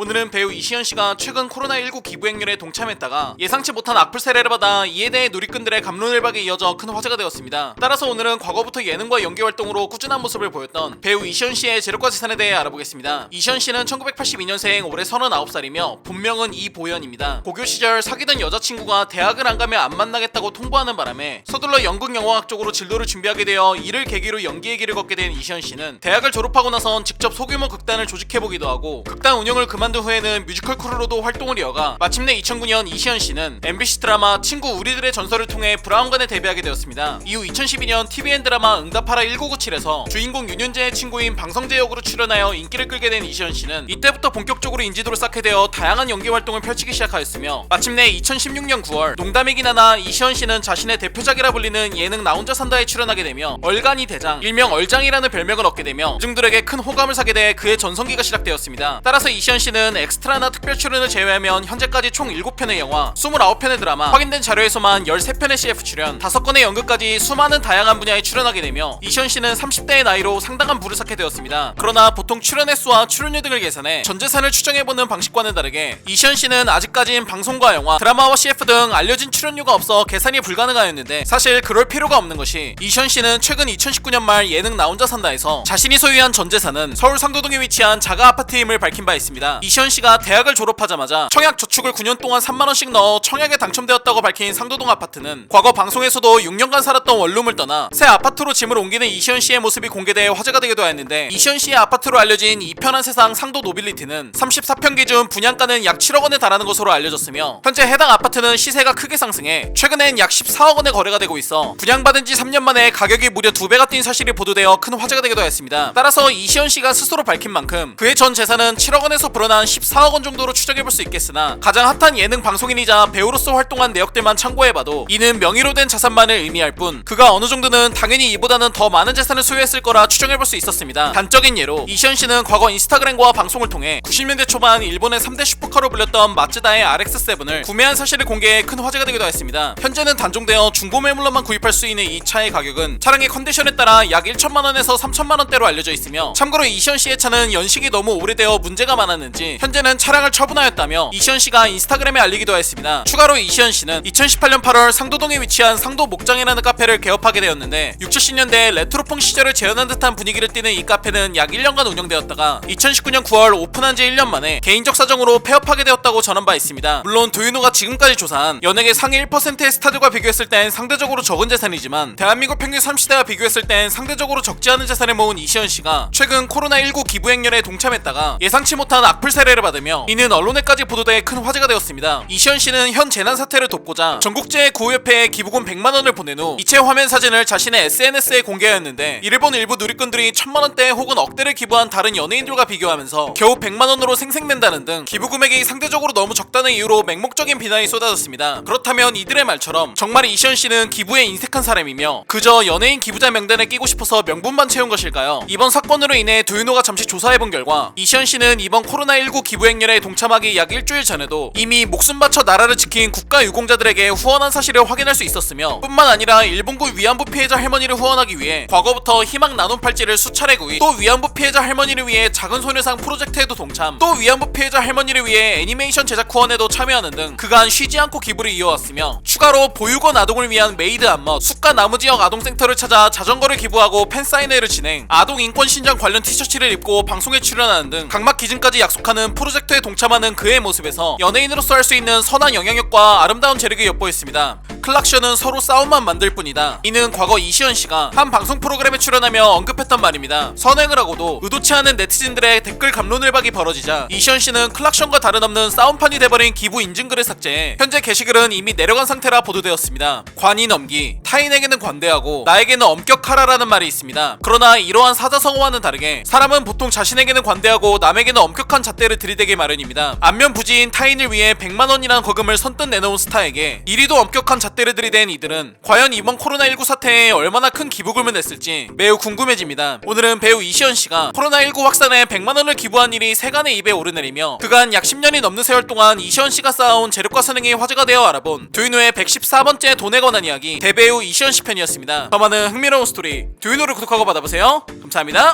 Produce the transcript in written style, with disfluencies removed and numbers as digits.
오늘은 배우 이시연 씨가 최근 코로나19 기부 행렬에 동참했다가 예상치 못한 악플 세례를 받아 이에 대해 누리꾼들의 갑론을박에 이어져 큰 화제가 되었습니다. 따라서 오늘은 과거부터 예능과 연기 활동으로 꾸준한 모습을 보였던 배우 이시연 씨의 재력과 재산에 대해 알아보겠습니다. 이시연 씨는 1982년생, 올해 39살이며 본명은 이보연입니다. 고교 시절 사귀던 여자친구가 대학을 안 가면 안 만나겠다고 통보하는 바람에 서둘러 연극 영화학 쪽으로 진로를 준비하게 되어 이를 계기로 연기의 길을 걷게 된 이시연 씨는 대학을 졸업하고 나선 직접 소규모 극단을 조직해보기도 하고 극단 운영을 그만둔 후에는 뮤지컬 크루로도 활동을 이어가 마침내 2009년 이시연 씨는 MBC 드라마 친구 우리들의 전설을 통해 브라운관에 데뷔하게 되었습니다. 이후 2012년 TVN 드라마 응답하라 1997에서 주인공 윤현재의 친구인 방성재 역으로 출연하여 인기를 끌게 된 이시연 씨는 이때부터 본격적으로 인지도를 쌓게 되어 다양한 연기 활동을 펼치기 시작하였으며 마침내 2016년 9월 농담이긴 하나 이시연 씨는 자신의 대표작이라 불리는 예능 나 혼자 산다에 출연하게 되며 얼간이 대장, 일명 얼장이라는 별명을 얻게 되며 대중들에게 큰 호감을 사게 돼 그의 전성기가 시작되었습니다. 따라서 이시연 씨는 엑스트라나 특별 출연을 제외하면 현재까지 총 7편의 영화, 29편의 드라마, 확인된 자료에서만 13편의 CF 출연, 5건의 연극까지 수많은 다양한 분야에 출연하게 되며 이시연 씨는 30대의 나이로 상당한 부를 쌓게 되었습니다. 그러나 보통 출연 횟수와 출연료 등을 계산해 전재산을 추정해보는 방식과는 다르게 이시연 씨는 아직까진 방송과 영화, 드라마와 CF 등 알려진 출연료가 없어 계산이 불가능하였는데 사실 그럴 필요가 없는 것이 이시연 씨는 최근 2019년 말 예능 나 혼자 산다에서 자신이 소유한 전재산은 서울 상도동에 위치한 자가 아파트임을 밝힌 바 있습니다. 이시연 씨가 대학을 졸업하자마자 청약 저축을 9년 동안 3만원씩 넣어 청약에 당첨되었다고 밝힌 상도동 아파트는 과거 방송에서도 6년간 살았던 원룸을 떠나 새 아파트로 짐을 옮기는 이시연 씨의 모습이 공개돼 화제가 되기도 하였는데 이시연 씨의 아파트로 알려진 이 편한 세상 상도 노빌리티는 34편 기준 분양가는 약 7억 원에 달하는 것으로 알려졌으며 현재 해당 아파트는 시세가 크게 상승해 최근엔 약 14억 원에 거래가 되고 있어 분양받은 지 3년 만에 가격이 무려 2배가 뛴 사실이 보도되어 큰 화제가 되기도 했습니다. 따라서 이시연 씨가 스스로 밝힌 만큼 그의 전 재산은 7억 원에서 불어난 14억 원 정도로 추정해볼 수 있겠으나 가장 핫한 예능 방송인이자 배우로서 활동한 내역들만 참고해봐도 이는 명의로 된 자산만을 의미할 뿐 그가 어느 정도는 당연히 이보다는 더 많은 재산을 소유했을 거라 추정해볼 수 있었습니다. 단적인 예로 이시연 씨는 과거 인스타그램과 방송을 통해 90년대 초반 일본의 3대 슈퍼카로 불렸던 마츠다의 RX-7을 구매한 사실을 공개해 큰 화제가 되기도 했습니다. 현재는 단종되어 중고 매물로만 구입할 수 있는 이 차의 가격은 차량의 컨디션에 따라 약 1천만원에서 3천만원대로 알려져 있으며 참고로 이시연 씨의 차는 연식이 너무 오래되어 문제가 많았는지 현재는 차량을 처분하였다며 이시연 씨가 인스타그램에 알리기도 했습니다. 추가로 이시연 씨는 2018년 8월 상도동에 위치한 상도 목장이라는 카페를 개업하게 되었는데 6, 70년대 레트로풍 시절을 재현한 듯한 분위기를 띠는 이 카페는 약 1년간 운영되었다가 2019년 9월 오픈한 지 1년 만에 개인적 사정으로 폐업하게 되었다고 전한 바 있습니다. 물론 도윤호가 지금까지 조사한 연예계 상위 1%의 스타들과 비교했을 땐 상대적으로 적은 재산이지만 대한민국 평균 30대와 비교했을 땐 상대적으로 적지 않은 재산을 모은 이시연 씨가 최근 코로나19 기부 행렬에 동참했다가 예상치 못한 악플 세례를 받으며 이는 언론에까지 보도돼 큰 화제가 되었습니다. 이시연 씨는 현 재난 사태를 돕고자 전국재해구호협회에 기부금 100만원을 보낸 후 이체 화면 사진을 자신의 SNS에 공개하였는데 이를 본 일부 누리꾼들이 1000만원대 혹은 억대를 기부한 다른 연예인들과 비교하면서 겨우 100만원으로 생색낸다는 등 기부 금액이 상대적으로 너무 적다는 이유로 맹목적인 비난이 쏟아졌습니다. 그렇다면 이들의 말처럼 정말 이시연 씨는 기부에 인색한 사람이며 그저 연예인 기부자 명단에 끼고 싶어서 명분만 채운 것일까요? 이번 사건으로 인해 도윤호가 잠시 조사해본 결과 이시연 씨는 이번 코로나19 기부 행렬에 동참하기 약 일주일 전에도 이미 목숨 바쳐 나라를 지킨 국가유공자들에게 후원한 사실을 확인할 수 있었으며 뿐만 아니라 일본군 위안부 피해자 할머니를 후원하기 위해 과거부터 희망 나눔 팔찌를 수차례 구입, 또 위안부 피해자 할머니를 위해 작은 소녀상 프로젝트에도 동참, 또 위안부 피해자 할머니를 위해 애니메이션 제작 후원에도 참여하는 등 그간 쉬지 않고 기부를 이어왔으며 추가로 보육원 아동을 위한 메이드 안멋, 숲과 나무 지역 아동센터를 찾아 자전거를 기부하고 팬사인회를 진행, 아동 인권 신장 관련 티셔츠를 입고 방송에 출연하는 등 각막 기증까지 약속하는 프로젝트에 동참하는 그의 모습에서 연예인으로서 할 수 있는 선한 영향력과 아름다운 재력이 엿보였습니다. 클락션은 서로 싸움만 만들 뿐이다. 이는 과거 이시연 씨가 한 방송 프로그램에 출연하며 언급했던 말입니다. 선행을 하고도 의도치 않은 네티즌들의 댓글 갑론을박이 벌어지자 이시연 씨는 클락션과 다름없는 싸움판이 돼버린 기부 인증글을 삭제해 현재 게시글은 이미 내려간 상태라 보도되었습니다. 관이 넘기, 타인에게는 관대하고 나에게는 엄격하라라는 말이 있습니다. 그러나 이러한 사자성어와는 다르게 사람은 보통 자신에게는 관대하고 남에게는 엄격한 잣대를 들이대기 마련입니다. 안면부지인 타인을 위해 100만원이라는 거금을 선뜻 내놓은 스타에게 이리도 엄격한 잣대를 들이댄 이들은 과연 이번 코로나19 사태에 얼마나 큰 기부금을 냈을지 매우 궁금해집니다. 오늘은 배우 이시연 씨가 코로나19 확산에 100만원을 기부한 일이 세간의 입에 오르내리며 그간 약 10년이 넘는 세월 동안 이시연 씨가 쌓아온 재력과 선행이 화제가 되어 알아본 도윤호의 114번째 돈에 관한 이야기 대배우 이시연 씨 편이었습니다. 더 많은 흥미로운 스토리 도윤호를 구독하고 받아보세요. 감사합니다.